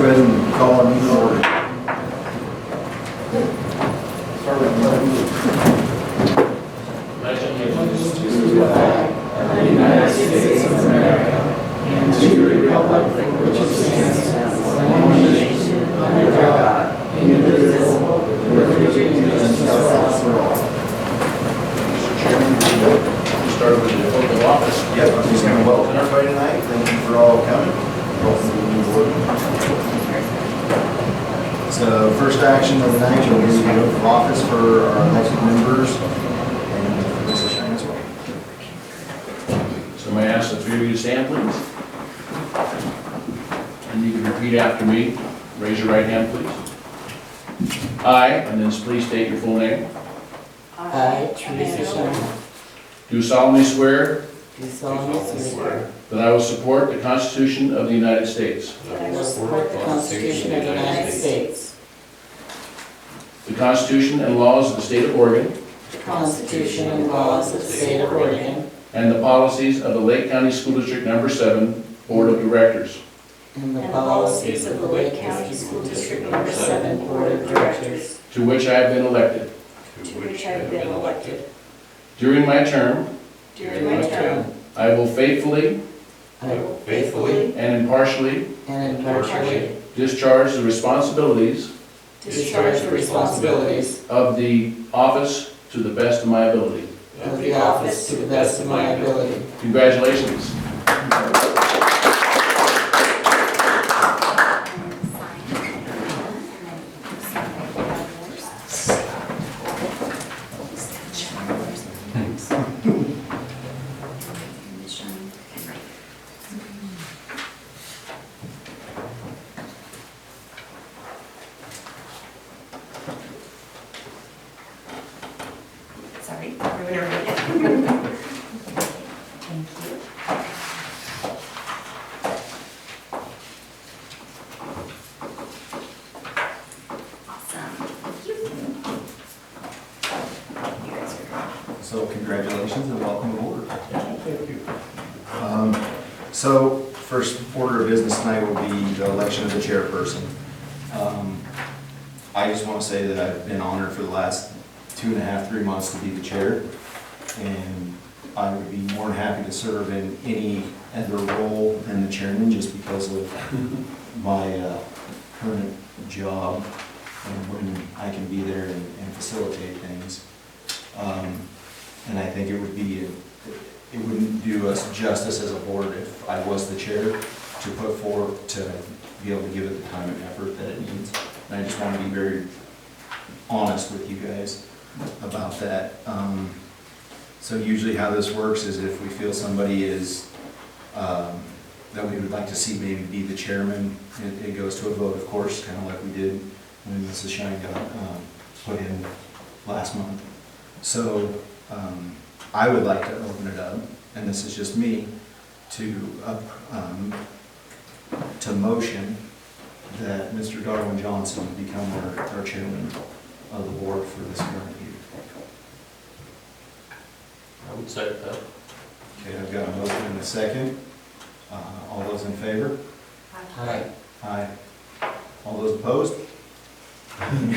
go ahead and call our meeting order. The United States of America and to the republic for which it stands, one nation, under God, indivisible, with liberty and justice for all. Mr. Chairman, we started with the oath of office. Yep, I'm just going to welcome everybody tonight. Thank you for all coming. Welcome to the new board. So first action of the night will be the oath of office for our elected members and for Mrs. Shine as well. So may I ask the three of you to stand, please? And you can repeat after me. Raise your right hand, please. I, and then please state your full name. I, Teresa Shine, Do solemnly swear do solemnly swear that I will support the Constitution of the United States, that I will support the Constitution of the United States, the Constitution and laws of the state of Oregon, the Constitution and laws of the state of Oregon, and the policies of the Lake County School District Number 7 Board of Directors, and the policies of the Lake County School District Number 7 Board of Directors, to which I have been elected. During my term, I will faithfully I will faithfully and impartially and impartially discharge the responsibilities discharge the responsibilities of the office to the best of my ability. of the office to the best of my ability. Congratulations. Sorry, everyone read it. Thank you. Awesome. Thank you. You guys are good. So congratulations and welcome aboard. Thank you. So first order of business tonight will be the election of the chairperson. I just want to say that I've been honored for the last 2.5, 3 months to be the chair, and I would be more than happy to serve in any other role than the chairman just because of my current job and when I can be there and facilitate things. And I think it wouldn't do us justice as a board if I was the chair to put forward, to be able to give it the time and effort that it needs. And I just want to be very honest with you guys about that. So usually how this works is if we feel somebody is, that we would like to see maybe be the chairman, it goes to a vote, of course, kind of like we did when Mrs. Shine got put in last month. So I would like to open it up, and this is just me, to motion that Mr. Darwin Johnson become our chairman of the board for this current year. I would say that. Okay, I've got a motion and a second. All those in favor? Aye. Aye. All those opposed? One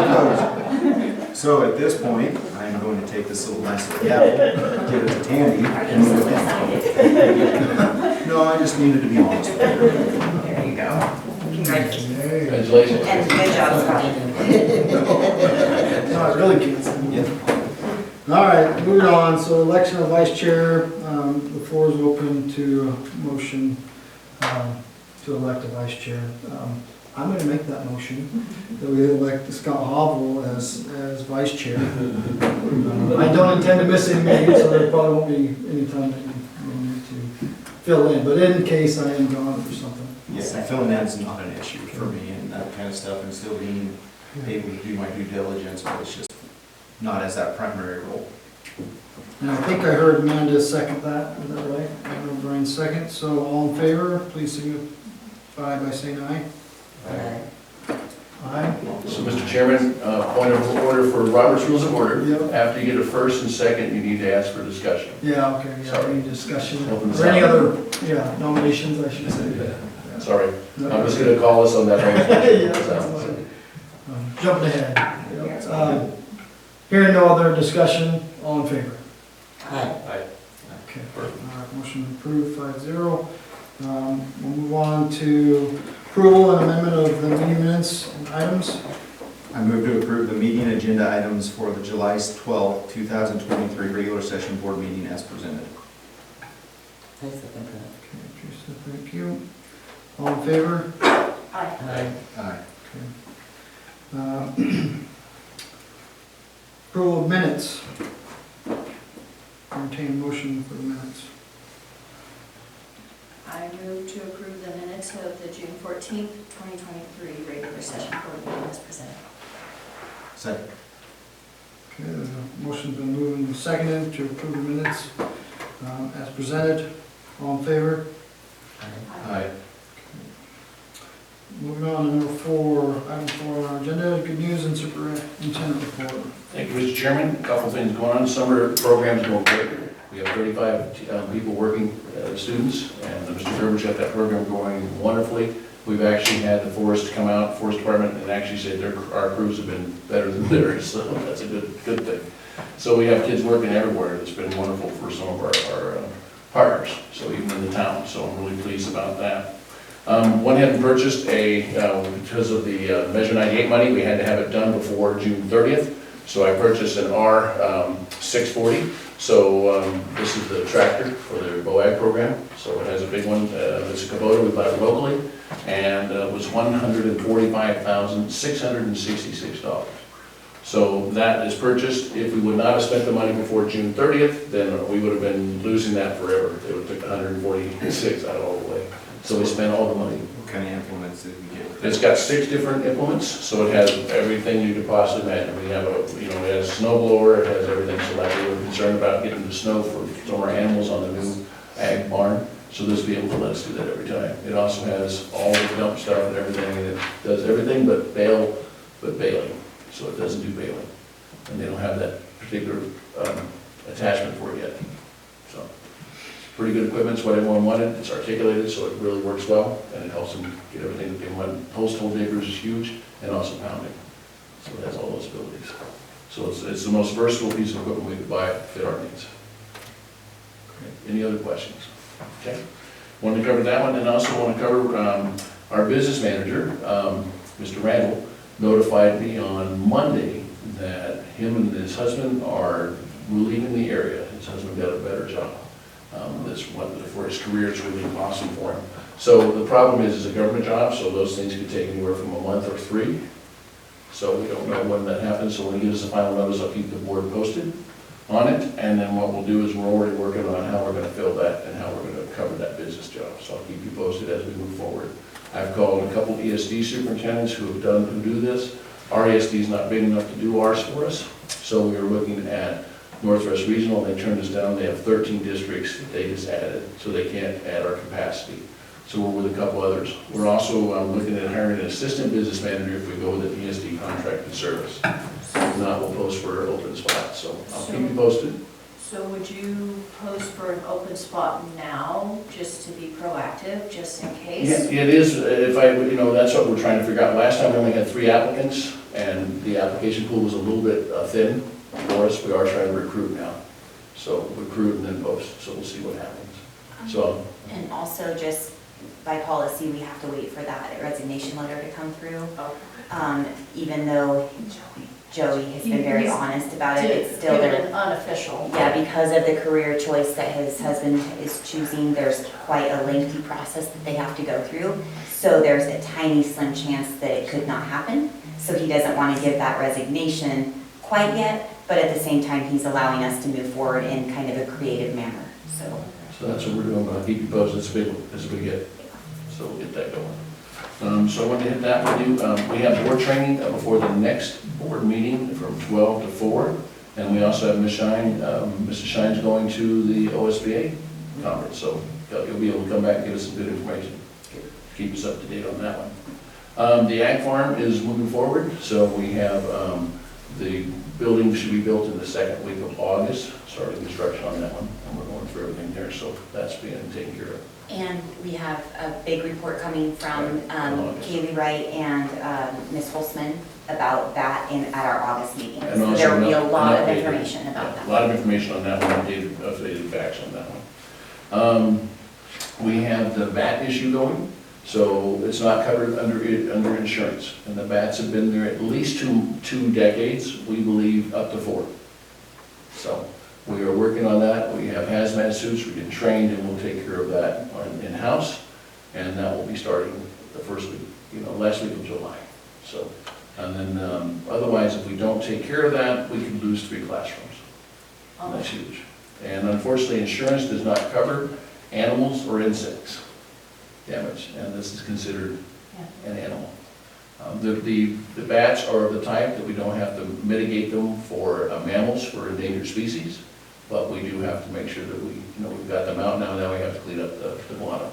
opposed. So at this point, I am going to take this little nice little gavel, give it to Tandy, and move it down. No, I just needed to be honest with you. There you go. Congratulations. Congratulations. And good job, Scott. No, I really can't. Yeah. All right, moving on. So election of vice chair, the floor is open to a motion to elect a vice chair. I'm going to make that motion that we elect Scott Hovel as vice chair. I don't intend to miss any meetings, so there probably won't be any time that you need to fill in. But in case I am gone for something. Yeah, filling in's not an issue for me and that kind of stuff, and still being able to do my due diligence, but it's just not as that primary role. And I think I heard Amanda second that, is that right? I heard Brian second, so all in favor, please signify by saying aye. Aye. Aye. So, Mr. Chairman, point of order for Robert's Rules of Order. Yep. After you get a first and second, you need to ask for discussion. Yeah, okay, yeah, Sorry. any discussion, Open this or any up. other, yeah, nominations, I should say. Yeah. Sorry, No. I'm just gonna call us on that. Yeah, that's fine. Jumping ahead. Yep. Hearing no other discussion, all in favor? Aye. Okay. All right, motion approved, 5-0. We'll move on to approval and amendment of the meeting minutes and items. I move to approve the meeting agenda items for the July 12th, 2023 regular session board meeting as presented. I second that. Okay, Teresa, thank you. All in favor? Aye. Aye. Approval of minutes. Entertain a motion for the minutes. I move to approve the minutes of the June 14th, 2023 regular session board meeting as presented. Second. Okay, the motion's been moved and seconded to approve the minutes as presented. All in favor? Aye. Moving on to number 4, item 4 on our agenda, good news and superintendent report. Thank you, Mr. Chairman. A couple things going on. Summer program's going great. We have 35 people working, students, and Mr. Gerber's got that program going wonderfully. We've actually had the forest come out, forest department, and actually said our crews have been better than theirs, so that's a good thing. So we have kids working everywhere. It's been wonderful for some of our partners, so even in the town, so I'm really pleased about that. Went ahead and purchased because of the Measure 98 money, we had to have it done before June 30th. So I purchased an R640. So this is the tractor for the BOAG program. So it has a big one. It's a Kubota. We bought it locally, and it was $145,666. So that is purchased. If we would not have spent the money before June 30th, then we would have been losing that forever. They would have took 146 out of all the way. So we spent all the money. What kind of implements did we get with It's it? got 6 different implements, so it has everything you could possibly imagine. We have it has a snow blower, it has everything, so like we were concerned about getting the snow for some of our animals on the new ag barn, so this vehicle will let us do that every time. It also has all the dump stuff and everything, and it does everything but baling, so it doesn't do baling. And they don't have that particular attachment for it yet, so. Pretty good equipment, it's what everyone wanted, it's articulated, so it really works well, and it helps them get everything that they want. Postal digger is huge, and also pounding, so it has all those abilities. So it's the most versatile piece of equipment we could buy to fit our needs. Any other questions? Okay, wanted to cover that one, and also want to cover our business manager, Mr. Randall, notified me on Monday that him and his husband are leaving the area. His husband got a better job. This one for his career is really awesome for him. So the problem is it's a government job, so those things could take anywhere from a month or 3. So we don't know when that happens, so when he gives us the final notice, I'll keep the board posted on it, and then what we'll do is we're already working on how we're going to fill that and how we're going to cover that business job. So I'll keep you posted as we move forward. I've called a couple ESD superintendents who do this. Our ESD is not big enough to do ours for us, so we are looking at Northwest Regional, and they turned us down. They have 13 districts that they just added, so they can't add our capacity. So we're with a couple others. We're also looking at hiring an assistant business manager if we go with an ESD contracted service. If not, we'll post for open spots, so I'll keep you posted. So would you post for an open spot now, just to be proactive, just in case? Yeah, it is, that's what we're trying to figure out. Last time we only had 3 applicants, and the application pool was a little bit thin for us. We are trying to recruit now. So recruit and then post, so we'll see what happens. So, And also just by policy, we have to wait for that resignation letter to come through. Even though Joey has been very honest about it, it's still Give it there. an unofficial. Yeah, because of the career choice that his husband is choosing, there's quite a lengthy process that they have to go through. So there's a tiny slim chance that it could not happen. So he doesn't want to give that resignation quite yet, but at the same time, he's allowing us to move forward in kind of a creative manner, so. so that's what we're doing, but I'll keep you posted. It's a big one, it's a big hit. So we'll get that going. So I want to hit that with you. We have board training before the next board meeting from 12 to 4. And we also have Ms. Shine, Mrs. Shine's going to the OSBA conference. So you'll be able to come back and give us some good information. Keep us up to date on that one. The ag farm is moving forward, so we have, the building should be built in the second week of August, starting construction on that one, and we're going through everything there, so that's being taken care of. And we have a big report coming from Kaylee Wright and Ms. Holzman about that at our August meeting. And So also there will be a an lot of updated- information about A that. lot of information on that one, updated facts on that one. We have the VAT issue going, so it's not covered under insurance. And the VATs have been there at least two decades, we believe up to 4. So we are working on that. We have hazmat suits, we're getting trained, and we'll take care of that in-house. And that will be starting the first week, last week of July. So, and then otherwise, if we don't take care of that, we could lose 3 classrooms. And that's huge. And unfortunately, insurance does not cover animals or insects damage, and this is considered an animal. The bats are of the type that we don't have to mitigate them for mammals, for endangered species, but we do have to make sure that we've got them out now we have to clean up the guano.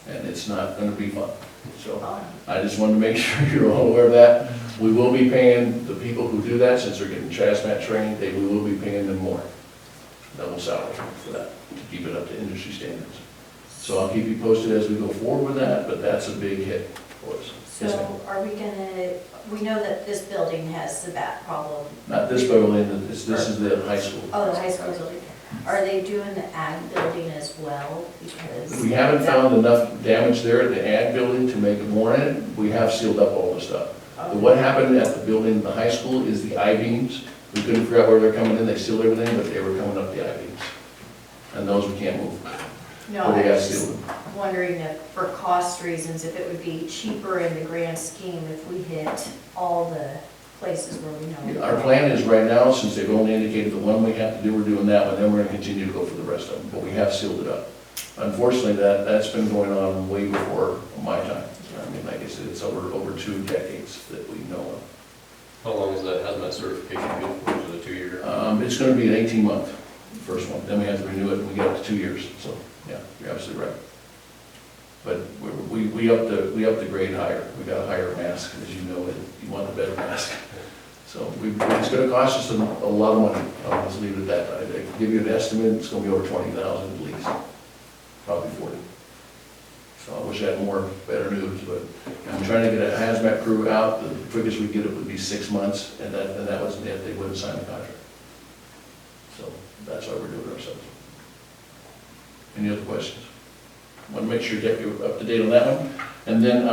And it's not gonna be fun. So I just wanted to make sure you're all aware of that. We will be paying the people who do that, since they're getting hazmat trained, we will be paying them more. Double salary for that, to keep it up to industry standards. So I'll keep you posted as we go forward with that, but that's a big hit for us. Yes, ma'am. So are we gonna, we know that this building has the bat problem. Not this building, this is the high school. Oh, the high school building. Are they doing the ag building as well? Because We haven't found enough damage there at the ag building to make it warrant it. We have sealed up all the stuff. But what happened at the building, the high school, is the I-beams. We couldn't figure out where they're coming in, they sealed everything, but they were coming up the I-beams. And those we can't move. No, But they I got was sealed. just wondering if, for cost reasons, if it would be cheaper in the grand scheme if we hit all the places where we know. Our plan is right now, since they've only indicated the one we have to do, we're doing that one, then we're gonna continue to go for the rest of them, but we have sealed it up. Unfortunately, that's been going on way before my time. I mean, like I said, it's over 2 decades that we know of. How long is that hazmat certification good for? Is it a 2-year? It's gonna be an 18-month, the first one, then we have to renew it, and we get up to 2 years, so, yeah, you're absolutely right. But we up the grade higher, we got a higher mask, as you know, you want a better mask. So it's gonna cost us a lot of money, I'll just leave it at that. I can give you an estimate, it's gonna be over 20,000 at least, probably 40. So I wish I had better news, but I'm trying to get a hazmat crew out, the quickest we get it would be 6 months, and that wasn't it, they wouldn't sign the contract. So that's why we're doing it ourselves. Any other questions? Want to make sure you're up to date on that one. And then,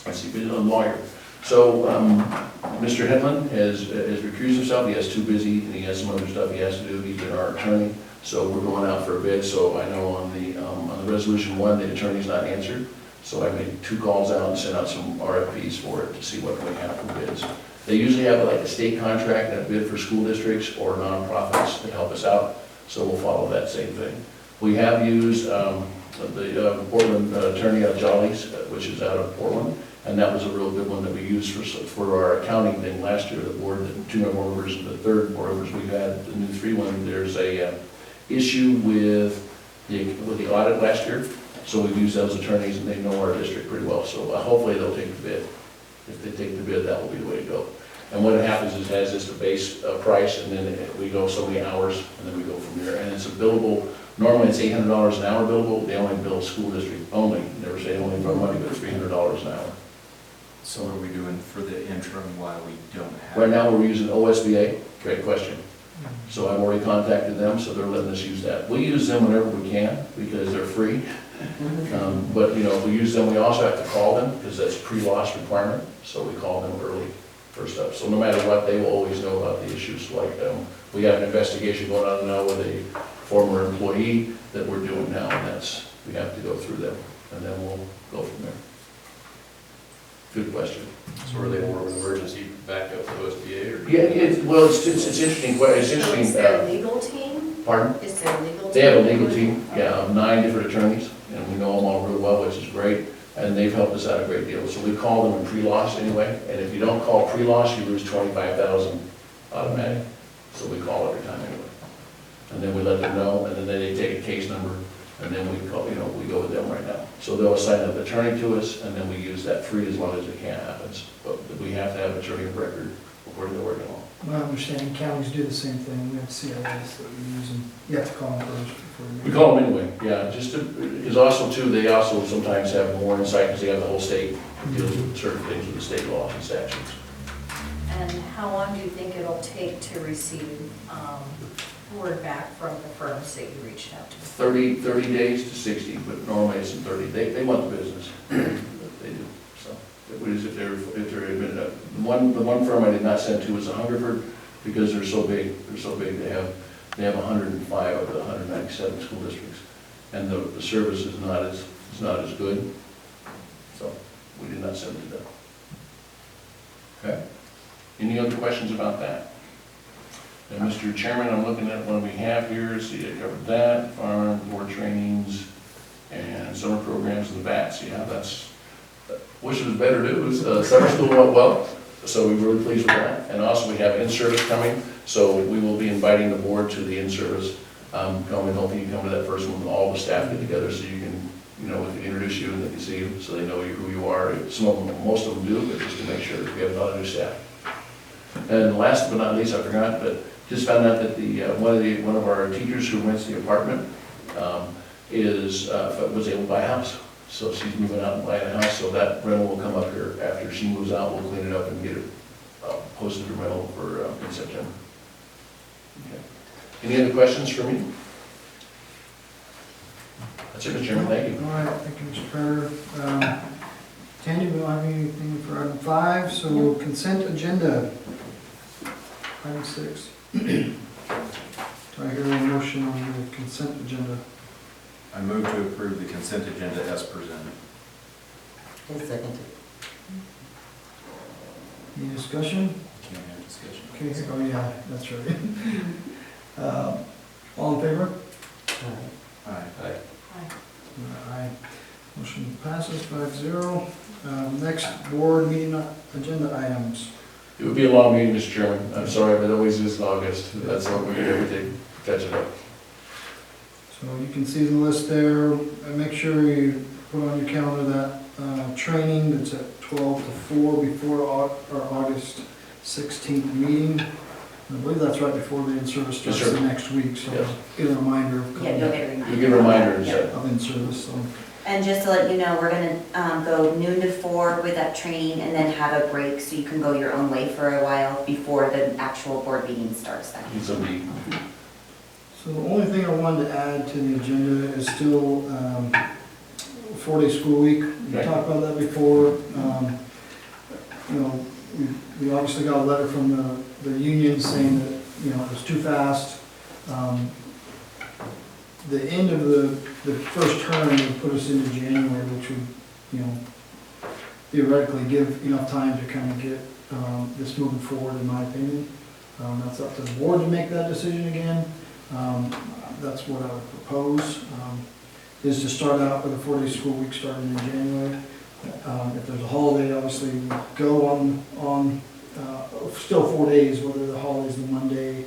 let's see, we did a lawyer. So, Mr. Hedlund has recused himself, he has too busy, and he has some other stuff he has to do, he's been our attorney. So we're going out for a bid, so I know on the resolution 1, the attorney's not answered. So I made 2 calls out and sent out some RFPs for it to see what we have for bids. They usually have like a state contract and a bid for school districts or nonprofits that help us out, so we'll follow that same thing. We have used the Portland attorney out of Jolly's, which is out of Portland, and that was a real good one that we used for our accounting thing last year. The board, the 2 more members, and the 3rd board members we had, the new 3 one, there's a issue with the audit last year, so we've used those attorneys and they know our district pretty well, so hopefully they'll take the bid. If they take the bid, that will be the way to go. And what happens is it has this base price, and then we go so many hours, and then we go from there. And it's a billable, normally it's $800 an hour billable, they only bill school district only, never say only for money, but $300 an hour. So what are we doing for the interim while we don't have? Right now, we're using OSBA, great question. So I've already contacted them, so they're letting us use that. We use them whenever we can, because they're free. But, if we use them, we also have to call them, because that's pre-loss requirement, so we call them early, first up. So no matter what, they will always know about the issues, like, we have an investigation going on now with a former employee that we're doing now, and we have to go through them, and then we'll go from there. Good question. So are they more of an emergency backup for OSBA or? Yeah, it's interesting, it's So interesting. is there a legal team? Pardon? Is there a legal team? They have a legal team, yeah, of 9 different attorneys, and we know them all real well, which is great, and they've helped us out a great deal. So we call them in pre-loss anyway, and if you don't call pre-loss, you lose $25,000 automatic. So we call every time anyway. And then we let them know, and then they take a case number, and then we call, we go with them right now. So they'll assign an attorney to us, and then we use that free as long as it can happens. But we have to have an attorney of record according to the Oregon law. My understanding, counties do the same thing, we have CIS that we use, and you have to call them first before you. We call them anyway, yeah, just to, because also too, they also sometimes have more insight because they have the whole state, deals with certain things with the state laws and statutes. And how long do you think it'll take to receive word back from the firms that you reached out to? 30 days to 60, but normally it's in 30. They want the business. They do, so. It is if they're admitted up. The one firm I did not send to was Hungerford, because they're so big, they have 105 of the 197 school districts. And the service is not as good, so we did not send it to them. Okay? Any other questions about that? And Mr. Chairman, I'm looking at what we have here, see, I covered that, farm, board trainings, and summer programs and the VATs. Yeah, that's, wish it was better news. Summer school went well, so we're really pleased with that. And also we have in-service coming, so we will be inviting the board to the in-service. Come and hopefully you come to that first one, all the staff get together so you can, we can introduce you and they can see you, so they know who you are. Some of them, most of them do, but just to make sure we have a lot of new staff. And last but not least, I forgot, but just found out that one of our teachers who rents the apartment was able to buy a house. So she's moving out and buying a house, so that rental will come up here after she moves out. We'll clean it up and get it posted to rental for in September. Okay. Any other questions for me? That's it, Mr. Chairman, thank you. All right, thank you, Mr. Carter. Tandy, we don't have anything for item 5, so consent agenda. Item 6. Do I hear a motion on the consent agenda? I move to approve the consent agenda as presented. Any discussion? Can't have discussion. Okay, oh yeah, that's right. All in favor? Aye. Aye. Motion passes 5-0. Next board meeting agenda items. It would be a long meeting, Mr. Chairman. I'm sorry, but it always is in August. That's what we get everything, catch it up. So you can see the list there. Make sure you put on your calendar that training that's at 12 to 4 before our August 16th meeting. I believe that's right before the in-service starts Yes, sir. the next week, so Yes. get a reminder of Yeah, you'll get a reminder. You get reminders. Yeah. of in-service. So. And just to let you know, we're gonna go noon to 4 with that training and then have a break so you can go your own way for a while before the actual board meeting starts then. It's a week. So the only thing I wanted to add to the agenda is still 4-day school week. We Okay. talked about that before. We obviously got a letter from the union saying that, it was too fast. The end of the first term would put us into January, which would, theoretically give enough time to kind of get this moving forward, in my opinion. That's up to the board to make that decision again. That's what I would propose, is to start out with a 4-day school week starting in January. If there's a holiday, obviously we go on still 4 days, whether the holiday's the Monday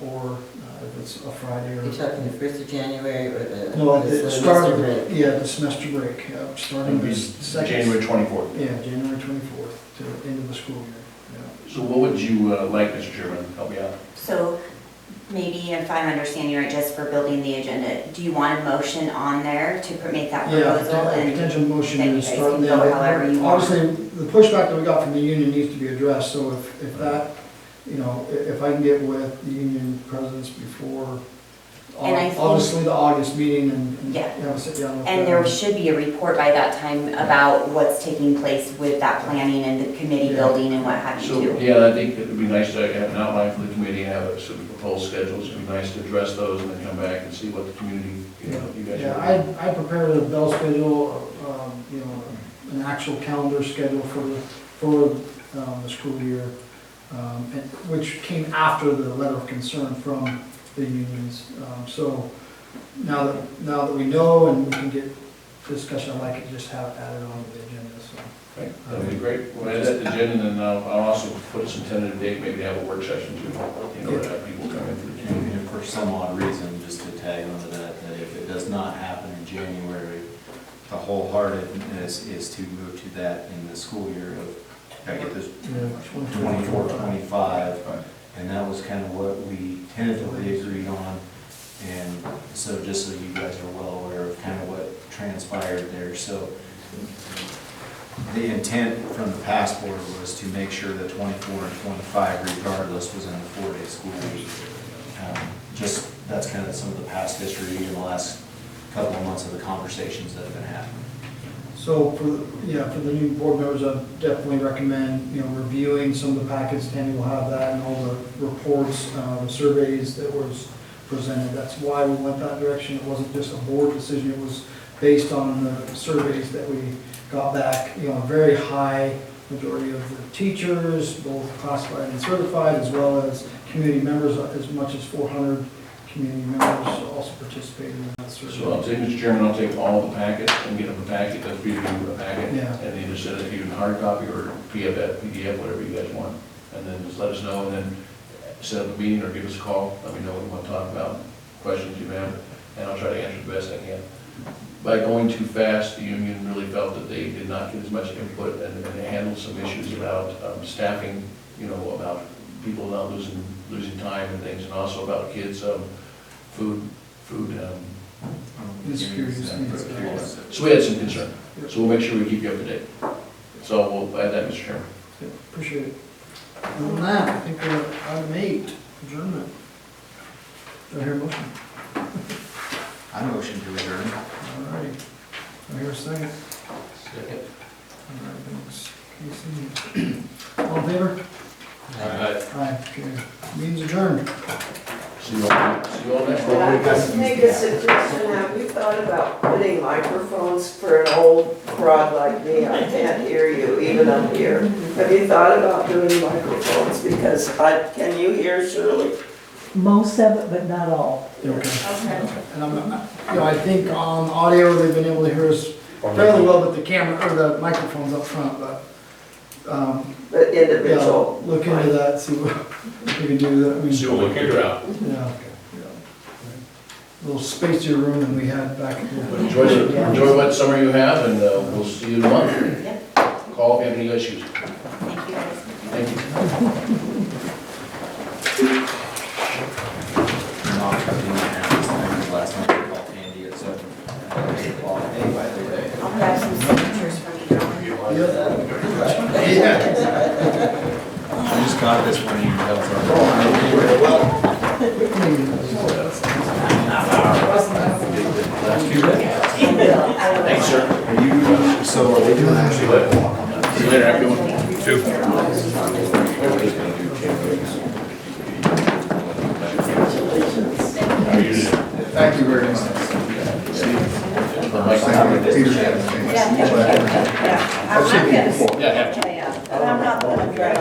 or if it's a Friday or. You're talking the 1st of January or the? No, the the semester start, break? yeah, the semester break, starting It'll be the second. January 24th. Yeah, January 24th to the end of the school year, yeah. So what would you like, Mr. Chairman? Help me out. So maybe if I'm understanding right, just for building the agenda, do you want a motion on there to make that Yeah, proposal? a And potential motion then to you guys start can there. go however you want. Obviously, the pushback that we got from the union needs to be addressed, so if that, if I can get with the union presidents before, And I think- obviously the August meeting and Yeah. have a sit down with them. And there should be a report by that time about what's taking place with that planning and the committee Yeah. building and what have you So, too. yeah, I think it would be nice to have an outline for the committee and have some proposed schedules. It'd be nice to address those and then come back and see what the community, you guys. Yeah, I prepared a bell schedule, an actual calendar schedule for the school year, which came after the letter of concern from the unions. So now that we know and we can get discussion, I'd like it to just have added on to the agenda, so. Okay, that'd be great. We'll add that to the agenda, and then I'll also put some tentative date, maybe have a work session too, to have people come in for the community. And for some odd reason, just to tag onto that, that if it does not happen in January, the wholeheartedness is to move to that in the school year of, I get this, 24, 25. And that was kind of what we tentatively agreed on. And so just so you guys are well aware of kind of what transpired there. So the intent from the past board was to make sure that 24 and 25 regardless was in a 4-day school week. Just, that's kind of some of the past history in the last couple of months of the conversations that have been happening. So for the new board members, I definitely recommend, reviewing some of the packets. Tammy will have that and all the reports, the surveys that was presented. That's why we went that direction. It wasn't just a board decision. It was based on the surveys that we got back. A very high majority of the teachers, both classified and certified, as well as community members, as much as 400 community members also participated in that survey. So I'll take, Mr. Chairman, I'll take all the packets and get them a packet, a preview a packet, Yeah. and either send it to you in hard copy or PDF, whatever you guys want. And then just let us know, and then set up a meeting or give us a call, let me know what you want to talk about, questions you have, and I'll try to answer the best I can. By going too fast, the union really felt that they did not get as much input, and they handled some issues about staffing, about people not losing time and things, and also about kids, food. Insecurities. So we had some concern, so we'll make sure we keep you up to date. So we'll add that, Mr. Chairman. Yeah, appreciate it. Other than that, I think we're at item 8, adjournment. Do I hear a motion? I motion to adjourn. All righty. Do I hear a second? Second. All right, thanks. Casey. All in favor? Aye. Okay. Meeting's adjourned. See you all next Can I week. just make a suggestion? Have you thought about putting microphones for an old crowd like me? I can't hear you even up here. Have you thought about doing microphones? Because can you hear Shirley? Most of it, but not all. Okay. Okay. And I think on audio, they've been able to hear us fairly well, but the camera, or the microphone's up front, but, But individual? yeah, look into that, see what we can do that. I mean, See what we can figure out. yeah. A little spacier room than we had back here. But enjoy what summer you have, and we'll see you in a month. Yep. Call if you have any issues. Thank you guys. Thank you. Last time I called Andy at 7 o'clock. Hey, by the way. I'll grab some signatures from you, John. I just got this one email from. Thanks, sir. Are you, so are they doing actually? See you later, everyone. Thank you very much. Yeah, have to. I'm not gonna drive